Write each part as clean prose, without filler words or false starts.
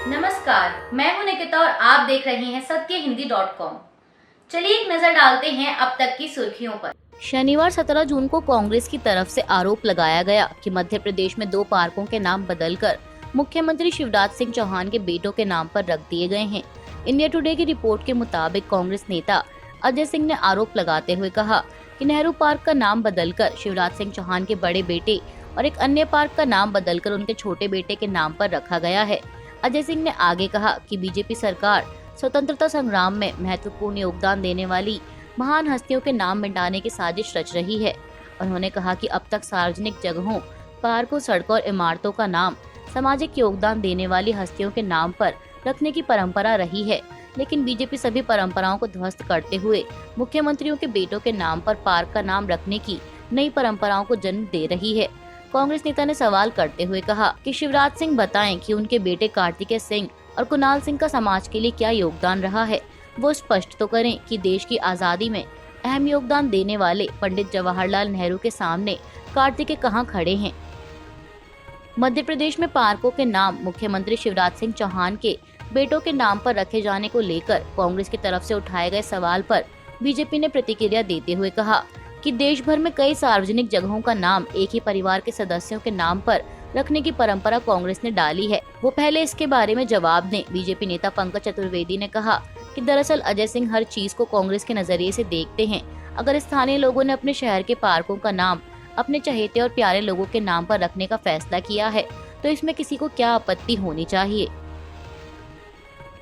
नमस्कार, मैं हूं निकिता और आप देख रहे हैं सत्यहिंदी.com। चलिए एक नजर डालते हैं अब तक की सुर्खियों पर। शनिवार 17 जून को कांग्रेस की तरफ से आरोप लगाया गया कि मध्य प्रदेश में 2 पार्कों के नाम बदलकर मुख्यमंत्री शिवराज सिंह चौहान के बेटों के नाम पर रख दिए गए हैं। इंडिया टुडे की रिपोर्ट के मुताबिक कांग्रेस नेता अजय सिंह ने आरोप लगाते हुए कहा कि नेहरू पार्क का नाम बदलकर शिवराज सिंह चौहान के बड़े बेटे और एक अन्य पार्क का नाम बदलकर उनके छोटे बेटे के नाम पर रखा गया है। अजय सिंह ने आगे कहा कि बीजेपी सरकार स्वतंत्रता संग्राम में महत्वपूर्ण योगदान देने वाली महान हस्तियों के नाम मिटाने की साजिश रच रही है। उन्होंने कहा कि अब तक सार्वजनिक जगहों, पार्कों, सड़कों और इमारतों का नाम सामाजिक योगदान देने वाली हस्तियों के नाम पर रखने की परंपरा रही है, लेकिन बीजेपी सभी परंपराओं को ध्वस्त करते हुए मुख्यमंत्रियों के बेटों के नाम पर पार्क का नाम रखने की नई परंपराओं को जन्म दे रही है। कांग्रेस नेता ने सवाल करते हुए कहा कि शिवराज सिंह बताएं कि उनके बेटे कार्तिकेय सिंह और कुणाल सिंह का समाज के लिए क्या योगदान रहा है। वो स्पष्ट तो करें कि देश की आजादी में अहम योगदान देने वाले पंडित जवाहरलाल नेहरू के सामने कार्तिकेय कहां खड़े हैं। मध्य प्रदेश में पार्कों के नाम मुख्यमंत्री शिवराज सिंह चौहान के बेटों के नाम पर रखे जाने को लेकर कांग्रेस की तरफ से उठाए गए सवाल पर बीजेपी ने प्रतिक्रिया देते हुए कहा कि देश भर में कई सार्वजनिक जगहों का नाम एक ही परिवार के सदस्यों के नाम पर रखने की परंपरा कांग्रेस ने डाली है। वो पहले इसके बारे में जवाब दें। बीजेपी नेता पंकज चतुर्वेदी ने कहा कि दरअसल अजय सिंह हर चीज को कांग्रेस के नजरिए से देखते हैं। अगर स्थानीय लोगों ने अपने शहर के पार्कों का नाम अपने चहेते और प्यारे लोगों के नाम पर रखने का फैसला किया है तो इसमें किसी को क्या आपत्ति होनी चाहिए।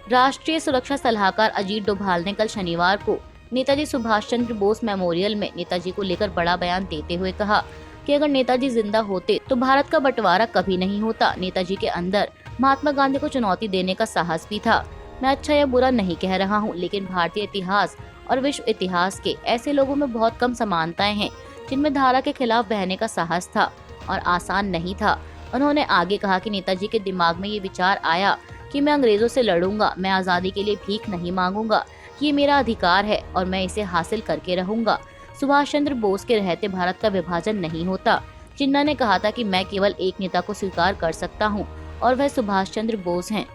राष्ट्रीय सुरक्षा सलाहकार अजीत डोभाल ने कल शनिवार को नेताजी सुभाष चंद्र बोस मेमोरियल में नेताजी को लेकर बड़ा बयान देते हुए कहा कि अगर नेताजी जिंदा होते तो भारत का बंटवारा कभी नहीं होता। नेताजी के अंदर महात्मा गांधी को चुनौती देने का साहस भी था। मैं अच्छा या बुरा नहीं कह रहा हूँ, लेकिन भारतीय इतिहास और विश्व इतिहास के ऐसे लोगों में बहुत कम समानताएं हैं जिनमें धारा के खिलाफ बहने का साहस था और आसान नहीं था। उन्होंने आगे कहा कि नेताजी के दिमाग में ये विचार आया कि मैं अंग्रेजों से लड़ूंगा, मैं आजादी के लिए भीख नहीं मांगूंगा, ये मेरा अधिकार है और मैं इसे हासिल करके रहूंगा। सुभाष चंद्र बोस के रहते भारत का विभाजन नहीं होता। जिन्ना ने कहा था कि मैं केवल एक नेता को स्वीकार कर सकता हूं और वह सुभाष चंद्र बोस हैं।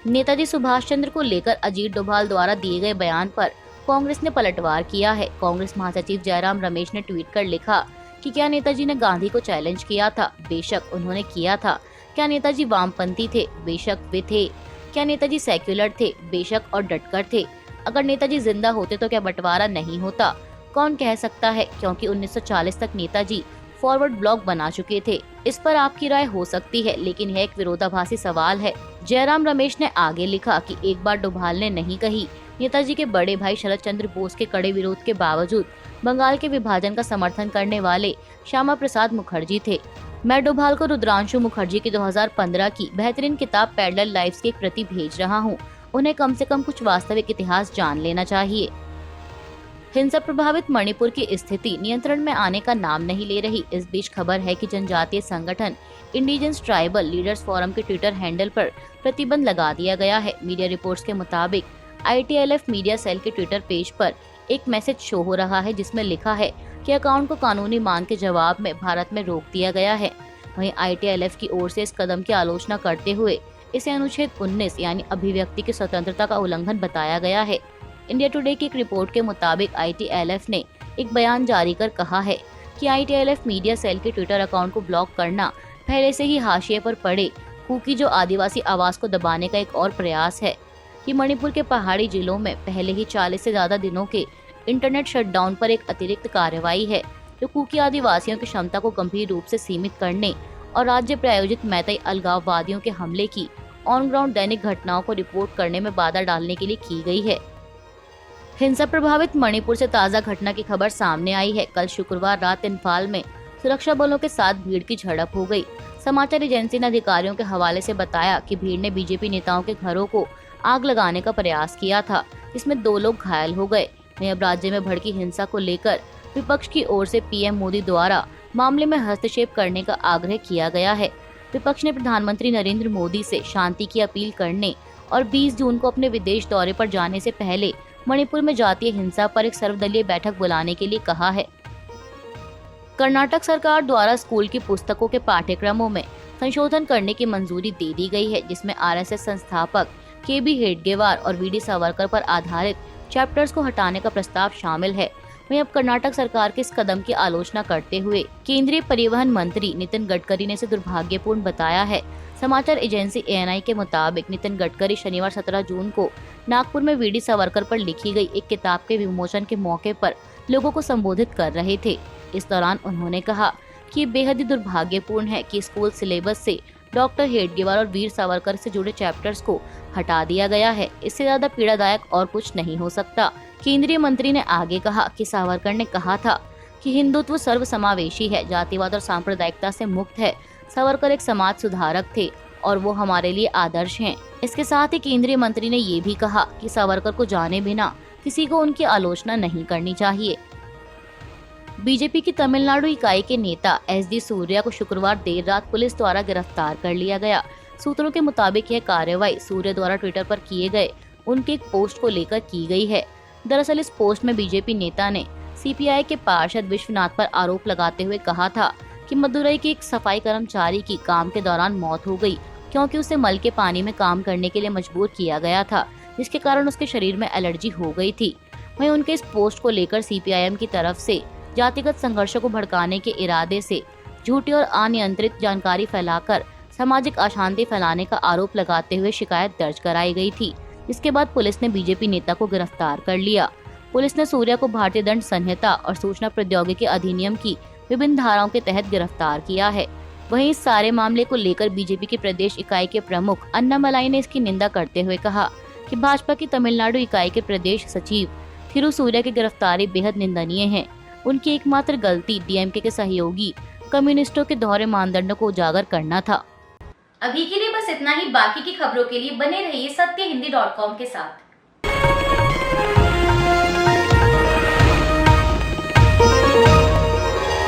नेताजी सुभाष चंद्र को लेकर अजीत डोभाल द्वारा दिए गए बयान पर कांग्रेस ने पलटवार किया है। कांग्रेस महासचिव जयराम रमेश ने ट्वीट कर लिखा कि क्या नेताजी ने गांधी को चैलेंज किया था? बेशक उन्होंने किया था। क्या नेताजी वामपंथी थे? बेशक वे थे। क्या नेताजी सेक्युलर थे? बेशक और डटकर थे। अगर नेताजी जिंदा होते तो क्या बंटवारा नहीं होता? कौन कह सकता है, क्योंकि 1940 तक नेताजी फॉरवर्ड ब्लॉक बना चुके थे। इस पर आपकी राय हो सकती है, लेकिन यह एक विरोधाभासी सवाल है। जयराम रमेश ने आगे लिखा कि एक बार डोभाल ने नहीं कही। नेताजी के बड़े भाई शरद चंद्र बोस के कड़े विरोध के बावजूद बंगाल के विभाजन का समर्थन करने वाले श्यामा प्रसाद मुखर्जी थे। मैं डोभाल को रुद्रांशु मुखर्जी की 2015 की बेहतरीन किताब पैरेलल लाइव्स की एक प्रति भेज रहा हूँ। उन्हें कम से कम कुछ वास्तविक इतिहास जान लेना चाहिए। हिंसा प्रभावित मणिपुर की स्थिति नियंत्रण में आने का नाम नहीं ले रही। इस बीच खबर है कि जनजातीय संगठन इंडिजिनस ट्राइबल लीडर्स फोरम के ट्विटर हैंडल पर प्रतिबंध लगा दिया गया है। मीडिया रिपोर्ट्स के मुताबिक ITLF मीडिया सेल के ट्विटर पेज पर एक मैसेज शो हो रहा है जिसमें लिखा है कि अकाउंट को कानूनी मांग के जवाब में भारत में रोक दिया गया है। वहीं ITLF की ओर से इस कदम की आलोचना करते हुए इसे अनुच्छेद 19 यानी अभिव्यक्ति की स्वतंत्रता का उल्लंघन बताया गया है। इंडिया टुडे की एक रिपोर्ट के मुताबिक ITLF ने एक बयान जारी कर कहा है कि ITLF मीडिया सेल के ट्विटर अकाउंट को ब्लॉक करना पहले से ही हाशिए पर पड़े कुकी जो आदिवासी आवाज को दबाने का एक और प्रयास है। कि मणिपुर के पहाड़ी जिलों में पहले ही 40 से ज्यादा दिनों के इंटरनेट शटडाउन पर एक अतिरिक्त कार्रवाई है जो कुकी आदिवासियों की क्षमता को गंभीर रूप से सीमित करने और राज्य प्रायोजित मैतेई अलगाववादियों के हमले की ऑन ग्राउंड दैनिक घटनाओं को रिपोर्ट करने में बाधा डालने के लिए की गई है। हिंसा प्रभावित मणिपुर से ताज़ा घटना की खबर सामने आई है। कल शुक्रवार रात इम्फाल में सुरक्षा बलों के साथ भीड़ की झड़प हो गई। समाचार एजेंसी ने अधिकारियों के हवाले से बताया कि भीड़ ने बीजेपी नेताओं के घरों को आग लगाने का प्रयास किया था, जिसमें 2 लोग घायल हो गए। वहीं अब राज्य में भड़की हिंसा को लेकर विपक्ष की ओर से PM मोदी द्वारा मामले में हस्तक्षेप करने का आग्रह किया गया है। विपक्ष ने प्रधानमंत्री नरेंद्र मोदी से शांति की अपील करने और 20 जून को अपने विदेश दौरे पर जाने से पहले मणिपुर में जातीय हिंसा पर एक सर्वदलीय बैठक बुलाने के लिए कहा है। कर्नाटक सरकार द्वारा स्कूल की पुस्तकों के पाठ्यक्रमों में संशोधन करने की मंजूरी दे दी गई है, जिसमें आरएसएस संस्थापक के.बी. हेडगेवार और वी.डी. सावरकर पर आधारित चैप्टर्स को हटाने का प्रस्ताव शामिल है। वहीं अब कर्नाटक सरकार के इस कदम की आलोचना करते हुए केंद्रीय परिवहन मंत्री नितिन गडकरी ने इसे दुर्भाग्यपूर्ण बताया है। समाचार एजेंसी ANI के मुताबिक नितिन गडकरी शनिवार 17 जून को नागपुर में वी.डी. सावरकर पर लिखी गई एक किताब के विमोचन के मौके पर लोगों को संबोधित कर रहे थे। इस दौरान उन्होंने कहा कि ये बेहद ही दुर्भाग्यपूर्ण है कि स्कूल सिलेबस से डॉक्टर हेडगेवार और वीर सावरकर से जुड़े चैप्टर्स को हटा दिया गया है। इससे ज्यादा पीड़ादायक और कुछ नहीं हो सकता। केंद्रीय मंत्री ने आगे कहा कि सावरकर ने कहा था कि हिंदुत्व सर्वसमावेशी है, जातिवाद और सांप्रदायिकता से मुक्त है। सावरकर एक समाज सुधारक थे और वो हमारे लिए आदर्श हैं। इसके साथ ही केंद्रीय मंत्री ने ये भी कहा कि सावरकर को जाने बिना किसी को उनकी आलोचना नहीं करनी चाहिए। बीजेपी की तमिलनाडु इकाई के नेता SD सूर्या को शुक्रवार देर रात पुलिस द्वारा गिरफ्तार कर लिया गया। सूत्रों के मुताबिक यह कार्रवाई सूर्या द्वारा ट्विटर पर किए गए उनके एक पोस्ट को लेकर की गई है। दरअसल इस पोस्ट में बीजेपी नेता ने CPI के पार्षद विश्वनाथ पर आरोप लगाते हुए कहा था कि मदुरई के एक सफाई कर्मचारी की काम के दौरान मौत हो गई, क्योंकि उसे मल के पानी में काम करने के लिए मजबूर किया गया था, जिसके कारण उसके शरीर में एलर्जी हो गई थी। वहीं उनके इस पोस्ट को लेकर CPIM की तरफ से जातिगत संघर्षों को भड़काने के इरादे से झूठी और अनियंत्रित जानकारी फैलाकर सामाजिक अशांति फैलाने का आरोप लगाते हुए शिकायत दर्ज कराई गई थी। इसके बाद पुलिस ने बीजेपी नेता को गिरफ्तार कर लिया। पुलिस ने सूर्या को भारतीय दंड संहिता और सूचना प्रौद्योगिकी अधिनियम की विभिन्न धाराओं के तहत गिरफ्तार किया है। वहीं इस सारे मामले को लेकर बीजेपी की प्रदेश इकाई के प्रमुख अन्नामलाई ने इसकी निंदा करते हुए कहा कि भाजपा की तमिलनाडु इकाई के प्रदेश सचिव थिरु सूर्या की गिरफ्तारी बेहद निंदनीय है। उनकी एकमात्र गलती DMK के सहयोगी कम्युनिस्टों के दोहरे मानदंडों को उजागर करना था। अभी के लिए बस इतना ही। बाकी की खबरों के लिए बने रहिए सत्यहिंदी.com के साथ।